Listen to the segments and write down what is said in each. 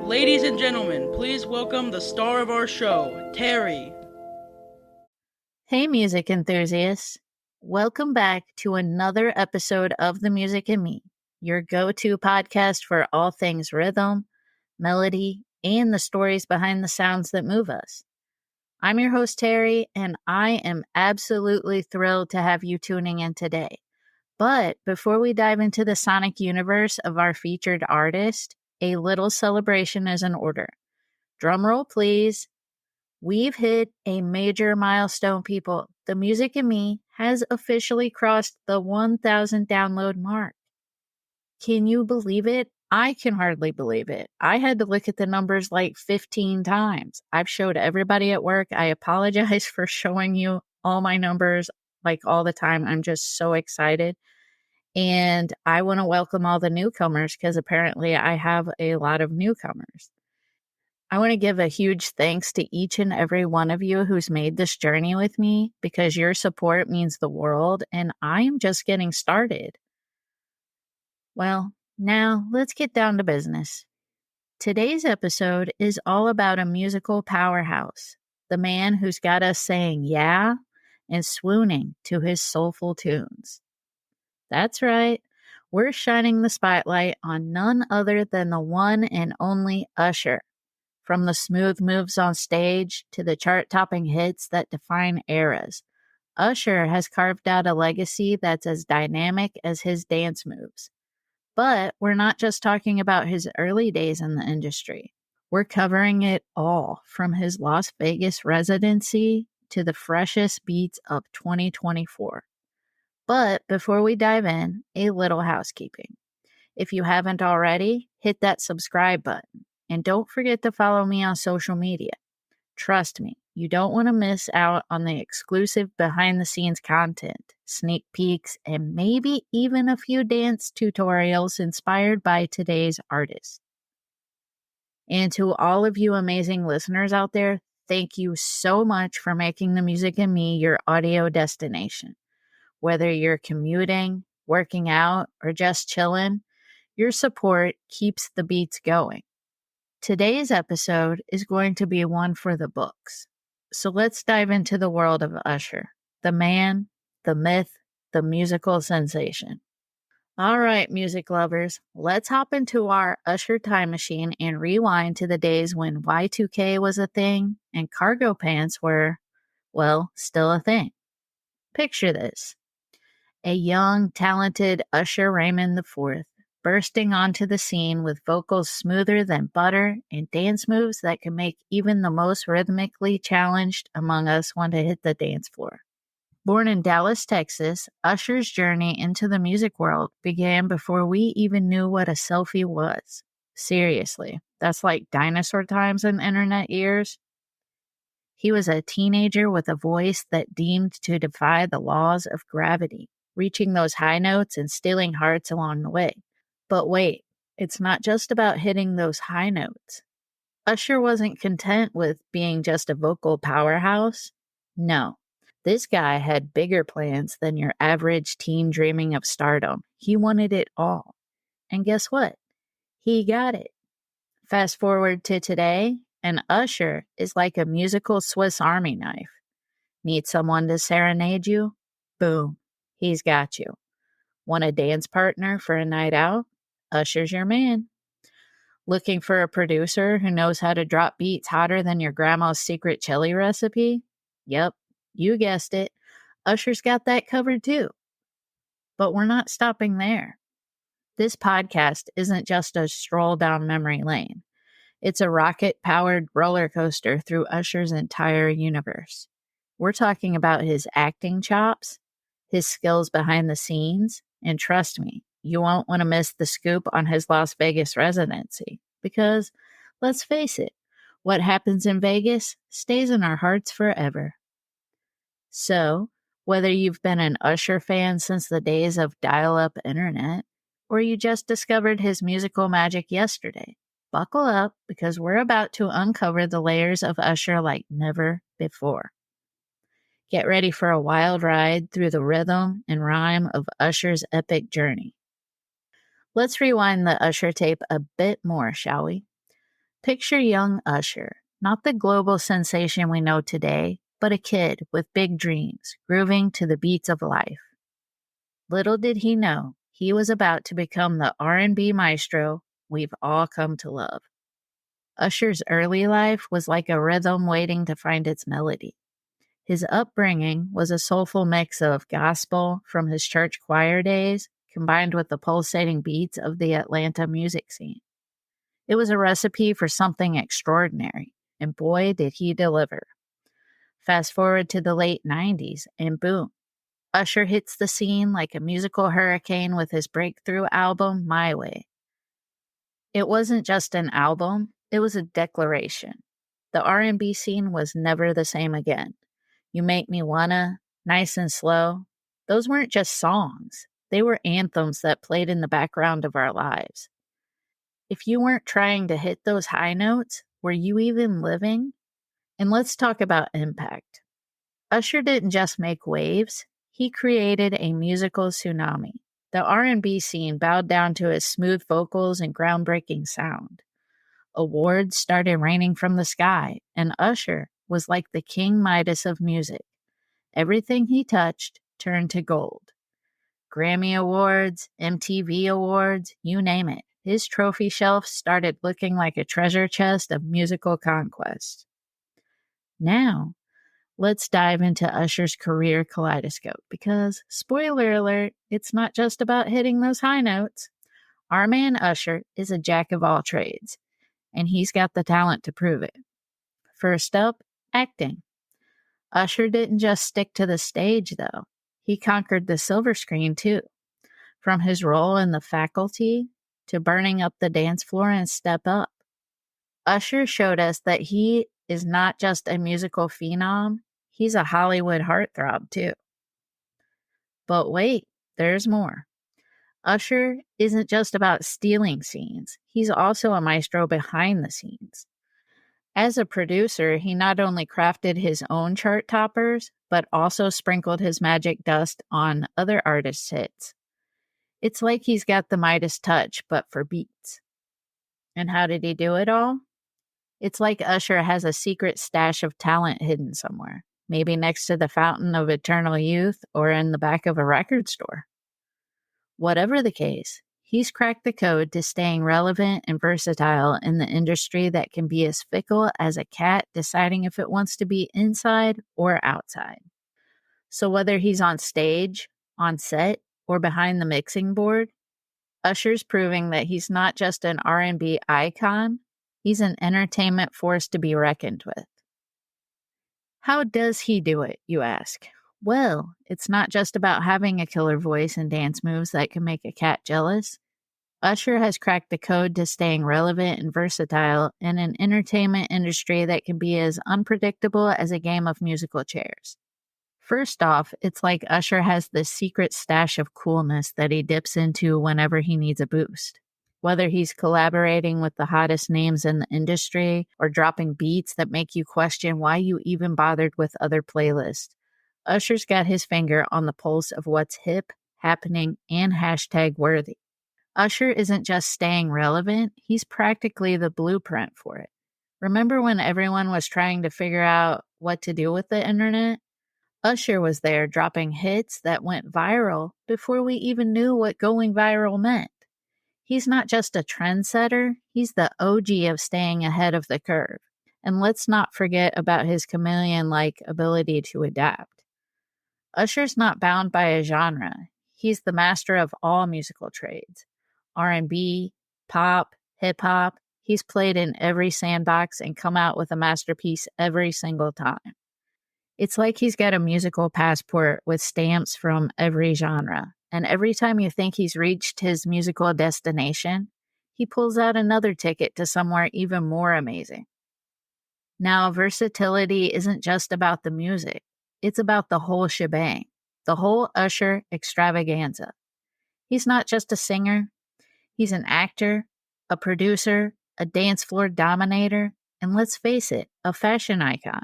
Ladies and gentlemen, please welcome the star of our show, Teri. Hey, music enthusiasts. Welcome back to another episode of The Music and Me, your go-to podcast for all things rhythm, melody, and the stories behind the sounds that move us. I'm your host, Teri, and I am absolutely thrilled to have you tuning in today. But before we dive into the sonic universe of our featured artist, a little celebration is in order. Drumroll, please. We've hit a major milestone, people. The Music and Me has officially crossed the 1,000 download mark. Can you believe it? I can hardly believe it. I had to look at the numbers like 15 times. I've showed everybody at work. I apologize for showing you all my numbers like all the time. I'm just so excited. And I want to welcome all the newcomers because apparently I have a lot of newcomers. I want to give a huge thanks to each and every one of you who's made this journey with me because your support means the world and I am just getting started. Well, now let's get down to business. Today's episode is all about a musical powerhouse, the man who's got us saying yeah and swooning to his soulful tunes. That's right. We're shining the spotlight on none other than the one and only Usher. From the smooth moves on stage to the chart-topping hits that define eras, Usher has carved out a legacy that's as dynamic as his dance moves. But we're not just talking about his early days in the industry. We're covering it all, from his Las Vegas residency to the freshest beats of 2024. But before we dive in, a little housekeeping. If you haven't already, hit that subscribe button. And don't forget to follow me on social media. Trust me, you don't want to miss out on the exclusive behind-the-scenes content, sneak peeks, and maybe even a few dance tutorials inspired by today's artists. And to all of you amazing listeners out there, thank you so much for making The Music and Me your audio destination. Whether you're commuting, working out, or just chilling, your support keeps the beats going. Today's episode is going to be one for the books. So let's dive into the world of Usher, the man, the myth, the musical sensation. All right, music lovers, let's hop into our Usher time machine and rewind to the days when Y2K was a thing and cargo pants were, well, still a thing. Picture this. A young, talented Usher Raymond IV bursting onto the scene with vocals smoother than butter and dance moves that can make even the most rhythmically challenged among us want to hit the dance floor. Born in Dallas, Texas, Usher's journey into the music world began before we even knew what a selfie was. Seriously, that's like dinosaur times in internet years. He was a teenager with a voice that deemed to defy the laws of gravity, reaching those high notes and stealing hearts along the way. But wait, it's not just about hitting those high notes. Usher wasn't content with being just a vocal powerhouse. No, this guy had bigger plans than your average teen dreaming of stardom. He wanted it all. And guess what? He got it. Fast forward to today, and Usher is like a musical Swiss Army knife. Need someone to serenade you? Boom, he's got you. Want a dance partner for a night out? Usher's your man. Looking for a producer who knows how to drop beats hotter than your grandma's secret chili recipe? Yep, you guessed it. Usher's got that covered too. But we're not stopping there. This podcast isn't just a stroll down memory lane. It's a rocket-powered roller coaster through Usher's entire universe. We're talking about his acting chops, his skills behind the scenes, and trust me, you won't want to miss the scoop on his Las Vegas residency. Because, let's face it, what happens in Vegas stays in our hearts forever. So, whether you've been an Usher fan since the days of dial-up internet, or you just discovered his musical magic yesterday, buckle up because we're about to uncover the layers of Usher like never before. Get ready for a wild ride through the rhythm and rhyme of Usher's epic journey. Let's rewind the Usher tape a bit more, shall we? Picture young Usher, not the global sensation we know today, but a kid with big dreams, grooving to the beats of life. Little did he know, he was about to become the R&B maestro we've all come to love. Usher's early life was like a rhythm waiting to find its melody. His upbringing was a soulful mix of gospel from his church choir days, combined with the pulsating beats of the Atlanta music scene. It was a recipe for something extraordinary, and boy, did he deliver. Fast forward to the late 90s, and boom, Usher hits the scene like a musical hurricane with his breakthrough album, My Way. It wasn't just an album, it was a declaration. The R&B scene was never the same again. You Make Me Wanna, Nice and Slow, those weren't just songs. They were anthems that played in the background of our lives. If you weren't trying to hit those high notes, were you even living? And let's talk about impact. Usher didn't just make waves, he created a musical tsunami. The R&B scene bowed down to his smooth vocals and groundbreaking sound. Awards started raining from the sky, and Usher was like the King Midas of music. Everything he touched turned to gold. Grammy Awards, MTV Awards, you name it. His trophy shelf started looking like a treasure chest of musical conquest. Now, let's dive into Usher's career kaleidoscope because, spoiler alert, it's not just about hitting those high notes. Our man Usher is a jack of all trades, and he's got the talent to prove it. First up, acting. Usher didn't just stick to the stage, though. He conquered the silver screen, too. From his role in The Faculty to burning up the dance floor in Step Up. Usher showed us that he is not just a musical phenom, he's a Hollywood heartthrob, too. But wait, there's more. Usher isn't just about stealing scenes, he's also a maestro behind the scenes. As a producer, he not only crafted his own chart toppers, but also sprinkled his magic dust on other artists' hits. It's like he's got the Midas touch, but for beats. And how did he do it all? It's like Usher has a secret stash of talent hidden somewhere, maybe next to the fountain of eternal youth or in the back of a record store. Whatever the case, he's cracked the code to staying relevant and versatile in the industry that can be as fickle as a cat deciding if it wants to be inside or outside. So whether he's on stage, on set, or behind the mixing board, Usher's proving that he's not just an R&B icon, he's an entertainment force to be reckoned with. How does he do it, you ask? Well, it's not just about having a killer voice and dance moves that can make a cat jealous. Usher has cracked the code to staying relevant and versatile in an entertainment industry that can be as unpredictable as a game of musical chairs. First off, it's like Usher has this secret stash of coolness that he dips into whenever he needs a boost. Whether he's collaborating with the hottest names in the industry or dropping beats that make you question why you even bothered with other playlists, Usher's got his finger on the pulse of what's hip, happening, and hashtag worthy. Usher isn't just staying relevant, he's practically the blueprint for it. Remember when everyone was trying to figure out what to do with the internet? Usher was there dropping hits that went viral before we even knew what going viral meant. He's not just a trendsetter, he's the OG of staying ahead of the curve. And let's not forget about his chameleon-like ability to adapt. Usher's not bound by a genre. He's the master of all musical trades. R&B, pop, hip-hop, he's played in every sandbox and come out with a masterpiece every single time. It's like he's got a musical passport with stamps from every genre, and every time you think he's reached his musical destination, he pulls out another ticket to somewhere even more amazing. Now, versatility isn't just about the music, it's about the whole shebang, the whole Usher extravaganza. He's not just a singer, he's an actor, a producer, a dance floor dominator, and let's face it, a fashion icon.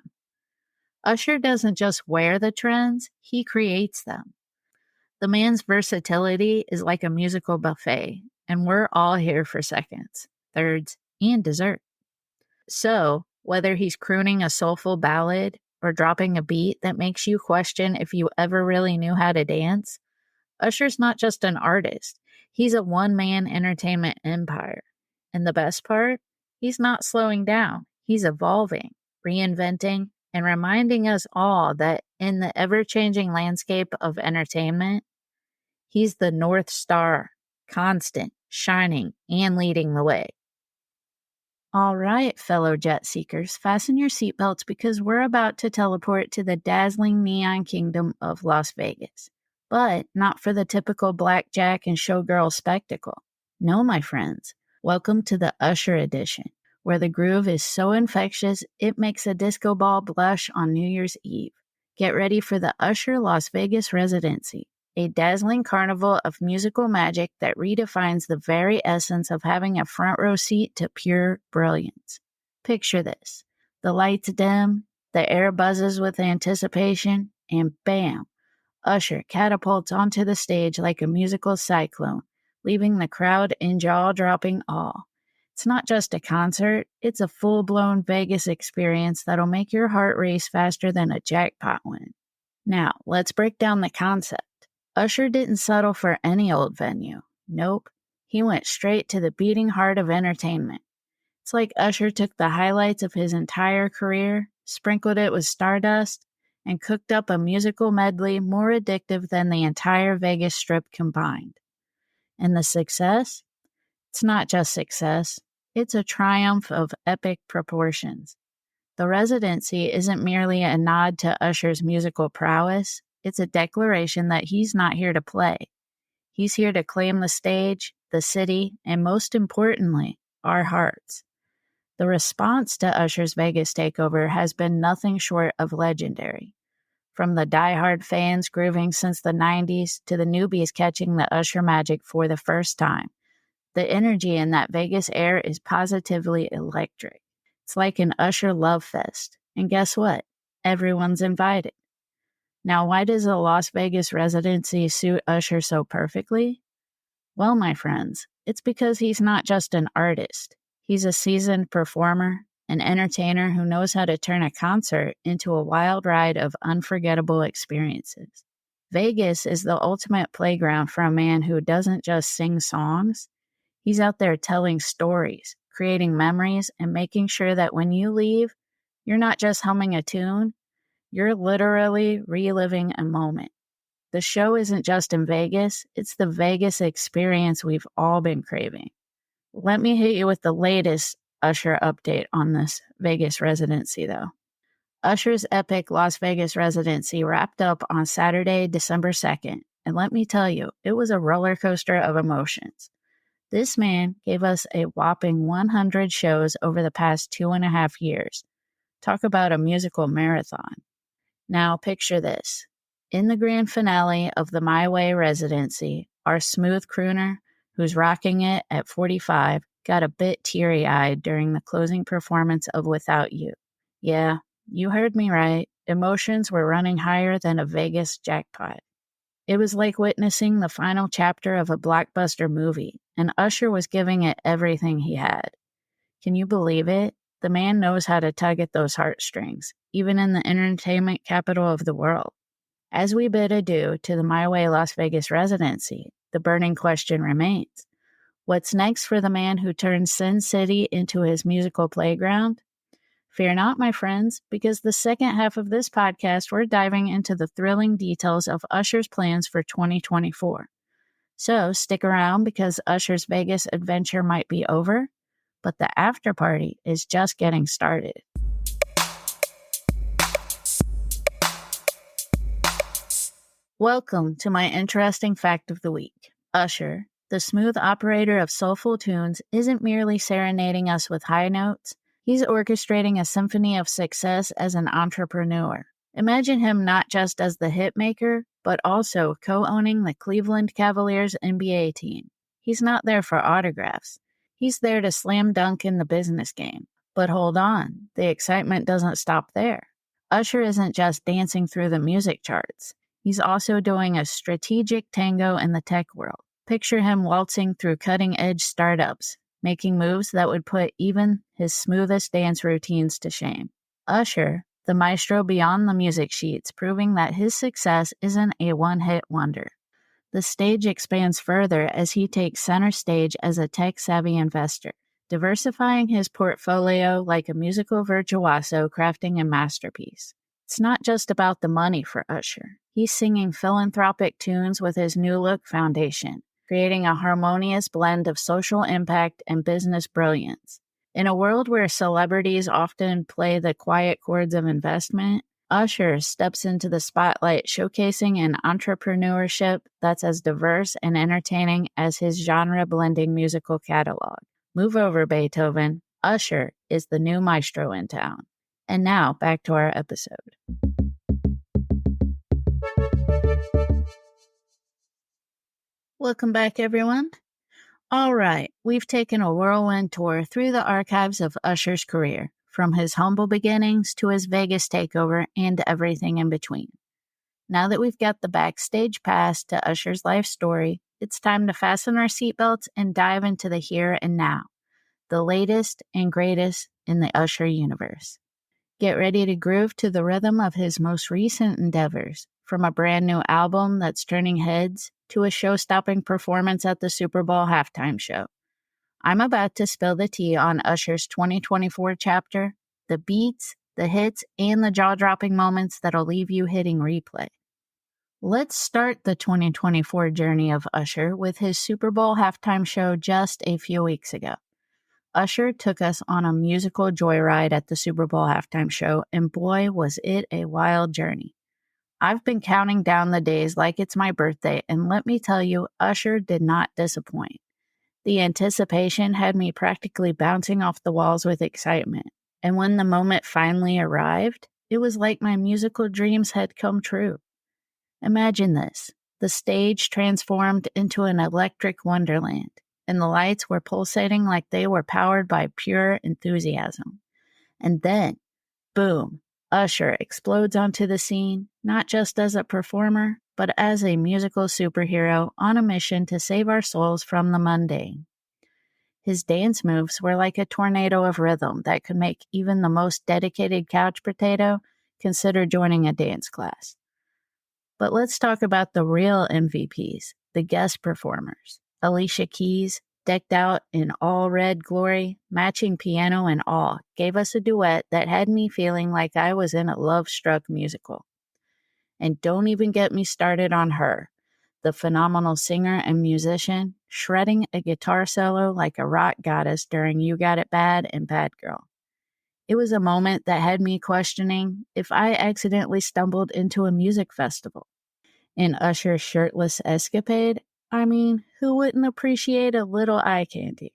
Usher doesn't just wear the trends, he creates them. The man's versatility is like a musical buffet, and we're all here for seconds, thirds, and dessert. So, whether he's crooning a soulful ballad or dropping a beat that makes you question if you ever really knew how to dance, Usher's not just an artist, he's a one-man entertainment empire. And the best part? He's not slowing down. He's evolving, reinventing, and reminding us all that in the ever-changing landscape of entertainment, he's the North Star, constant, shining, and leading the way. All right, fellow jet seekers, fasten your seatbelts because we're about to teleport to the dazzling neon kingdom of Las Vegas. But not for the typical blackjack and showgirl spectacle. No, my friends, welcome to the Usher edition, where the groove is so infectious it makes a disco ball blush on New Year's Eve. Get ready for the Usher Las Vegas residency, a dazzling carnival of musical magic that redefines the very essence of having a front row seat to pure brilliance. Picture this. The lights dim, the air buzzes with anticipation, and bam, Usher catapults onto the stage like a musical cyclone, leaving the crowd in jaw-dropping awe. It's not just a concert, it's a full-blown Vegas experience that'll make your heart race faster than a jackpot win. Now, let's break down the concept. Usher didn't settle for any old venue. Nope. He went straight to the beating heart of entertainment. It's like Usher took the highlights of his entire career, sprinkled it with stardust, and cooked up a musical medley more addictive than the entire Vegas Strip combined. And the success? It's not just success. It's a triumph of epic proportions. The residency isn't merely a nod to Usher's musical prowess. It's a declaration that he's not here to play. He's here to claim the stage, the city, and most importantly, our hearts. The response to Usher's Vegas takeover has been nothing short of legendary. From the diehard fans grooving since the 90s to the newbies catching the Usher magic for the first time, the energy in that Vegas air is positively electric. It's like an Usher love fest. And guess what? Everyone's invited. Now, why does a Las Vegas residency suit Usher so perfectly? Well, my friends, it's because he's not just an artist. He's a seasoned performer, an entertainer who knows how to turn a concert into a wild ride of unforgettable experiences. Vegas is the ultimate playground for a man who doesn't just sing songs. He's out there telling stories, creating memories, and making sure that when you leave, you're not just humming a tune, you're literally reliving a moment. The show isn't just in Vegas, it's the Vegas experience we've all been craving. Let me hit you with the latest Usher update on this Vegas residency, though. Usher's epic Las Vegas residency wrapped up on Saturday, December 2nd, and let me tell you, it was a roller coaster of emotions. This man gave us a whopping 100 shows over the past 2.5 years. Talk about a musical marathon. Now picture this. In the grand finale of the My Way residency, our smooth crooner, who's rocking it at 45, got a bit teary-eyed during the closing performance of Without You. Yeah, you heard me right. Emotions were running higher than a Vegas jackpot. It was like witnessing the final chapter of a blockbuster movie, and Usher was giving it everything he had. Can you believe it? The man knows how to tug at those heartstrings, even in the entertainment capital of the world. As we bid adieu to the My Way Las Vegas residency, the burning question remains. What's next for the man who turned Sin City into his musical playground? Fear not, my friends, because the second half of this podcast, we're diving into the thrilling details of Usher's plans for 2024. So stick around because Usher's Vegas adventure might be over, but the after party is just getting started. Welcome to my interesting fact of the week. Usher, the smooth operator of soulful tunes, isn't merely serenading us with high notes. He's orchestrating a symphony of success as an entrepreneur. Imagine him not just as the hit maker, but also co-owning the Cleveland Cavaliers NBA team. He's not there for autographs. He's there to slam dunk in the business game. But hold on, the excitement doesn't stop there. Usher isn't just dancing through the music charts. He's also doing a strategic tango in the tech world. Picture him waltzing through cutting-edge startups, making moves that would put even his smoothest dance routines to shame. Usher, the maestro beyond the music sheets, proving that his success isn't a one-hit wonder. The stage expands further as he takes center stage as a tech-savvy investor, diversifying his portfolio like a musical virtuoso crafting a masterpiece. It's not just about the money for Usher. He's singing philanthropic tunes with his New Look Foundation, creating a harmonious blend of social impact and business brilliance. In a world where celebrities often play the quiet chords of investment, Usher steps into the spotlight showcasing an entrepreneurship that's as diverse and entertaining as his genre-blending musical catalog. Move over, Beethoven. Usher is the new maestro in town. And now, back to our episode. Welcome back, everyone. All right, we've taken a whirlwind tour through the archives of Usher's career, from his humble beginnings to his Vegas takeover and everything in between. Now that we've got the backstage pass to Usher's life story, it's time to fasten our seatbelts and dive into the here and now, the latest and greatest in the Usher universe. Get ready to groove to the rhythm of his most recent endeavors, from a brand new album that's turning heads to a show-stopping performance at the Super Bowl halftime show. I'm about to spill the tea on Usher's 2024 chapter, the beats, the hits, and the jaw-dropping moments that'll leave you hitting replay. Let's start the 2024 journey of Usher with his Super Bowl halftime show just a few weeks ago. Usher took us on a musical joyride at the Super Bowl halftime show, and boy, was it a wild journey. I've been counting down the days like it's my birthday, and let me tell you, Usher did not disappoint. The anticipation had me practically bouncing off the walls with excitement, and when the moment finally arrived, it was like my musical dreams had come true. Imagine this. The stage transformed into an electric wonderland, and the lights were pulsating like they were powered by pure enthusiasm. And then, boom, Usher explodes onto the scene, not just as a performer, but as a musical superhero on a mission to save our souls from the mundane. His dance moves were like a tornado of rhythm that could make even the most dedicated couch potato consider joining a dance class. But let's talk about the real MVPs, the guest performers. Alicia Keys, decked out in all red glory, matching piano and all, gave us a duet that had me feeling like I was in a love-struck musical. And don't even get me started on her, the phenomenal singer and musician, shredding a guitar solo like a rock goddess during You Got It Bad and Bad Girl. It was a moment that had me questioning if I accidentally stumbled into a music festival. In Usher's shirtless escapade, I mean, who wouldn't appreciate a little eye candy?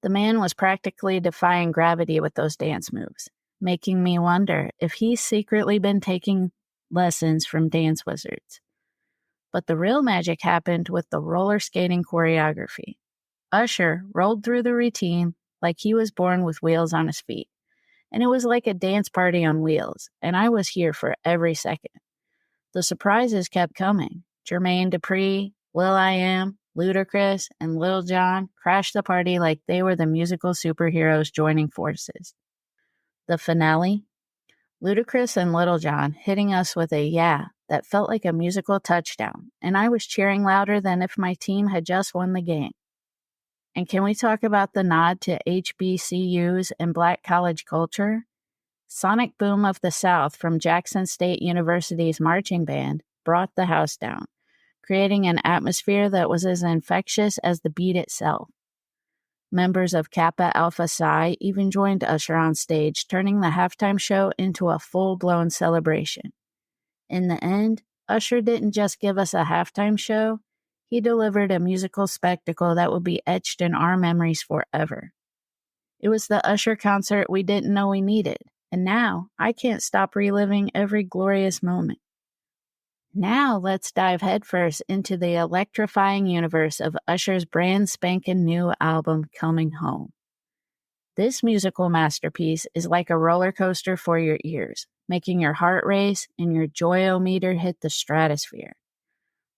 The man was practically defying gravity with those dance moves, making me wonder if he's secretly been taking lessons from dance wizards. But the real magic happened with the roller skating choreography. Usher rolled through the routine like he was born with wheels on his feet. And it was like a dance party on wheels, and I was here for every second. The surprises kept coming. Jermaine Dupri, will.i.am, Ludacris, and Lil Jon crashed the party like they were the musical superheroes joining forces. The finale? Ludacris and Lil Jon hitting us with a yeah that felt like a musical touchdown, and I was cheering louder than if my team had just won the game. And can we talk about the nod to HBCUs and Black college culture? Sonic Boom of the South from Jackson State University's marching band brought the house down, creating an atmosphere that was as infectious as the beat itself. Members of Kappa Alpha Psi even joined Usher on stage, turning the halftime show into a full-blown celebration. In the end, Usher didn't just give us a halftime show, he delivered a musical spectacle that will be etched in our memories forever. It was the Usher concert we didn't know we needed, and now I can't stop reliving every glorious moment. Now let's dive headfirst into the electrifying universe of Usher's brand spanking new album, Coming Home. This musical masterpiece is like a roller coaster for your ears, making your heart race and your joy-o-meter hit the stratosphere.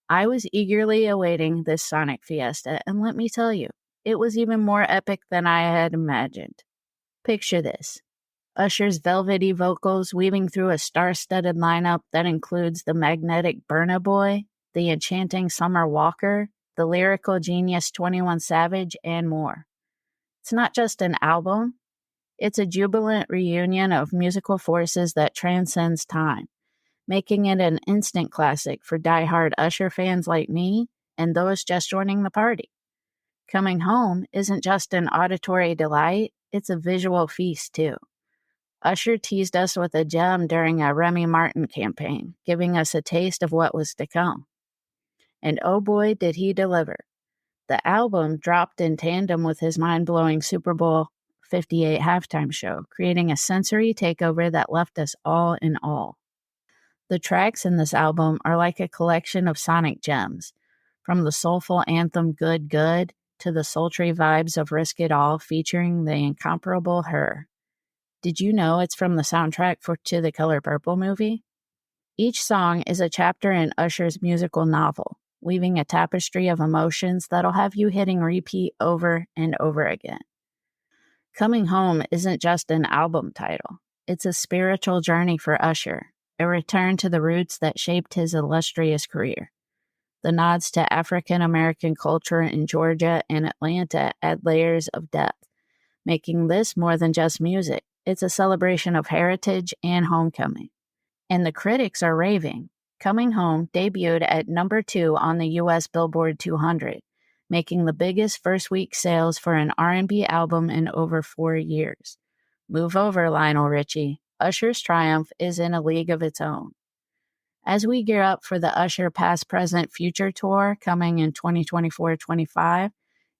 I was eagerly awaiting this sonic fiesta, and let me tell you, it was even more epic than I had imagined. Picture this. Usher's velvety vocals weaving through a star-studded lineup that includes the magnetic Burna Boy, the enchanting Summer Walker, the lyrical genius 21 Savage, and more. It's not just an album, it's a jubilant reunion of musical forces that transcends time, making it an instant classic for die-hard Usher fans like me and those just joining the party. Coming Home isn't just an auditory delight, it's a visual feast too. Usher teased us with a gem during a Remy Martin campaign, giving us a taste of what was to come. And oh boy, did he deliver. The album dropped in tandem with his mind-blowing Super Bowl 58 halftime show, creating a sensory takeover that left us all in awe. The tracks in this album are like a collection of sonic gems, from the soulful anthem Good Good to the sultry vibes of Risk It All featuring the incomparable Her. Did you know it's from the soundtrack to the Color Purple movie? Each song is a chapter in Usher's musical novel, weaving a tapestry of emotions that'll have you hitting repeat over and over again. Coming Home isn't just an album title. It's a spiritual journey for Usher, a return to the roots that shaped his illustrious career. The nods to African American culture in Georgia and Atlanta add layers of depth, making this more than just music. It's a celebration of heritage and homecoming. And the critics are raving. Coming Home debuted at number 2 on the U.S. Billboard 200, making the biggest first-week sales for an R&B album in over 4 years. Move over, Lionel Richie. Usher's triumph is in a league of its own. As we gear up for the Usher Past, Present, Future tour coming in 2024-25,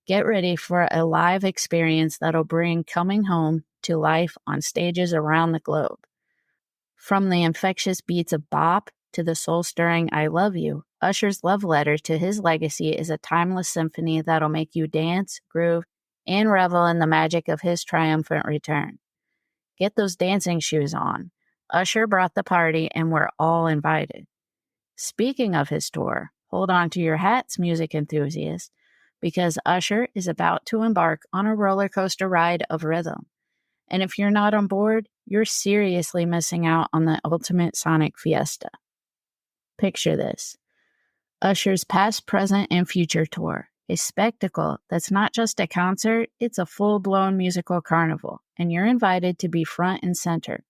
get ready for a live experience that'll bring Coming Home to life on stages around the globe. From the infectious beats of Bop to the soul-stirring I Love You, Usher's love letter to his legacy is a timeless symphony that'll make you dance, groove, and revel in the magic of his triumphant return. Get those dancing shoes on. Usher brought the party and we're all invited. Speaking of his tour, hold on to your hats, music enthusiasts, because Usher is about to embark on a roller coaster ride of rhythm. And if you're not on board, you're seriously missing out on the ultimate sonic fiesta. Picture this. Usher's Past, Present, and Future tour, a spectacle that's not just a concert, it's a full-blown musical carnival, and you're invited to be front and center.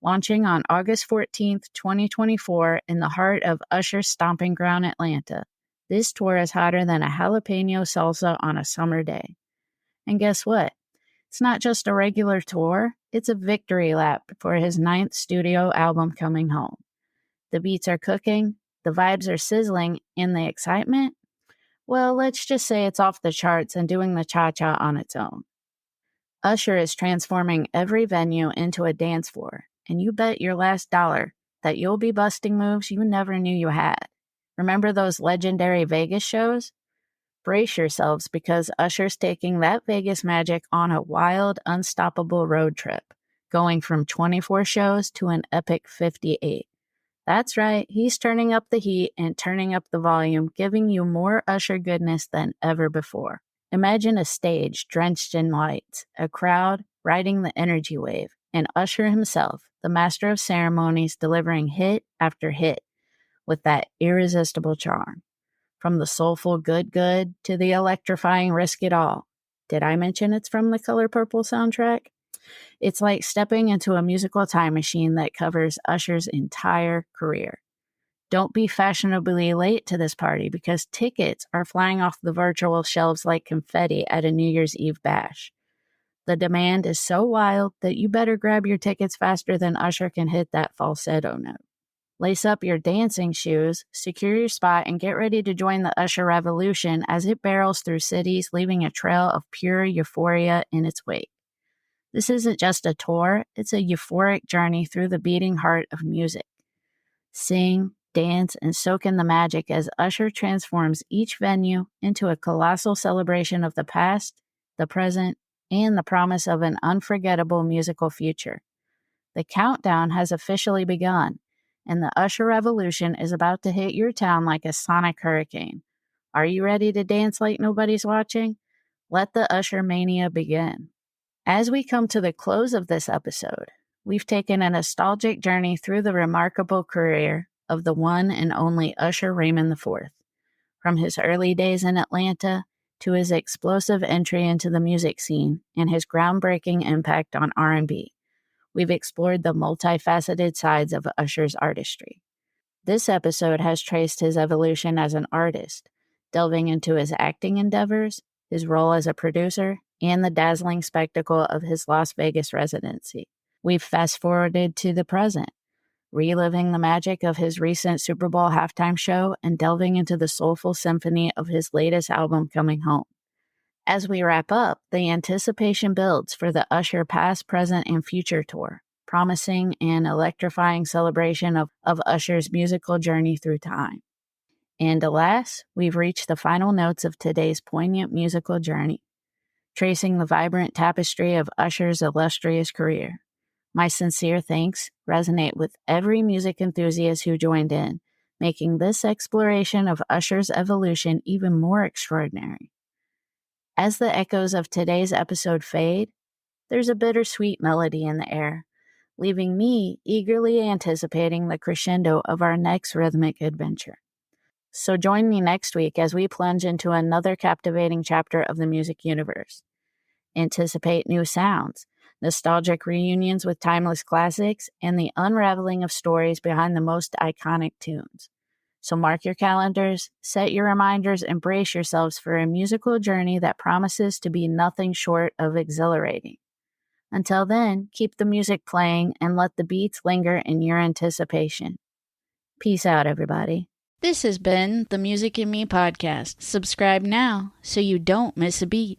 Launching on August 14th, 2024, in the heart of Usher's stomping ground, Atlanta, this tour is hotter than a jalapeno salsa on a summer day. And guess what? It's not just a regular tour, it's a victory lap for his 9th studio album Coming Home. The beats are cooking, the vibes are sizzling, and the excitement? Well, let's just say it's off the charts and doing the cha-cha on its own. Usher is transforming every venue into a dance floor, and you bet your last dollar that you'll be busting moves you never knew you had. Remember those legendary Vegas shows? Brace yourselves because Usher's taking that Vegas magic on a wild, unstoppable road trip, going from 24 shows to an epic 58. That's right, he's turning up the heat and turning up the volume, giving you more Usher goodness than ever before. Imagine a stage drenched in lights, a crowd riding the energy wave, and Usher himself, the master of ceremonies, delivering hit after hit with that irresistible charm. From the soulful Good Good to the electrifying Risk It All. Did I mention it's from the Color Purple soundtrack? It's like stepping into a musical time machine that covers Usher's entire career. Don't be fashionably late to this party because tickets are flying off the virtual shelves like confetti at a New Year's Eve bash. The demand is so wild that you better grab your tickets faster than Usher can hit that falsetto note. Lace up your dancing shoes, secure your spot, and get ready to join the Usher revolution as it barrels through cities, leaving a trail of pure euphoria in its wake. This isn't just a tour, it's a euphoric journey through the beating heart of music. Sing, dance, and soak in the magic as Usher transforms each venue into a colossal celebration of the past, the present, and the promise of an unforgettable musical future. The countdown has officially begun, and the Usher revolution is about to hit your town like a sonic hurricane. Are you ready to dance like nobody's watching? Let the Usher mania begin. As we come to the close of this episode, we've taken a nostalgic journey through the remarkable career of the one and only Usher Raymond IV. From his early days in Atlanta to his explosive entry into the music scene and his groundbreaking impact on R&B, we've explored the multifaceted sides of Usher's artistry. This episode has traced his evolution as an artist, delving into his acting endeavors, his role as a producer, and the dazzling spectacle of his Las Vegas residency. We've fast-forwarded to the present, reliving the magic of his recent Super Bowl halftime show and delving into the soulful symphony of his latest album, Coming Home. As we wrap up, the anticipation builds for the Usher Past, Present, and Future tour, promising an electrifying celebration of Usher's musical journey through time. And alas, we've reached the final notes of today's poignant musical journey, tracing the vibrant tapestry of Usher's illustrious career. My sincere thanks resonate with every music enthusiast who joined in, making this exploration of Usher's evolution even more extraordinary. As the echoes of today's episode fade, there's a bittersweet melody in the air, leaving me eagerly anticipating the crescendo of our next rhythmic adventure. So join me next week as we plunge into another captivating chapter of the music universe. Anticipate new sounds, nostalgic reunions with timeless classics, and the unraveling of stories behind the most iconic tunes. So mark your calendars, set your reminders, and brace yourselves for a musical journey that promises to be nothing short of exhilarating. Until then, keep the music playing and let the beats linger in your anticipation. Peace out, everybody. This has been the Music in Me podcast. Subscribe now so you don't miss a beat.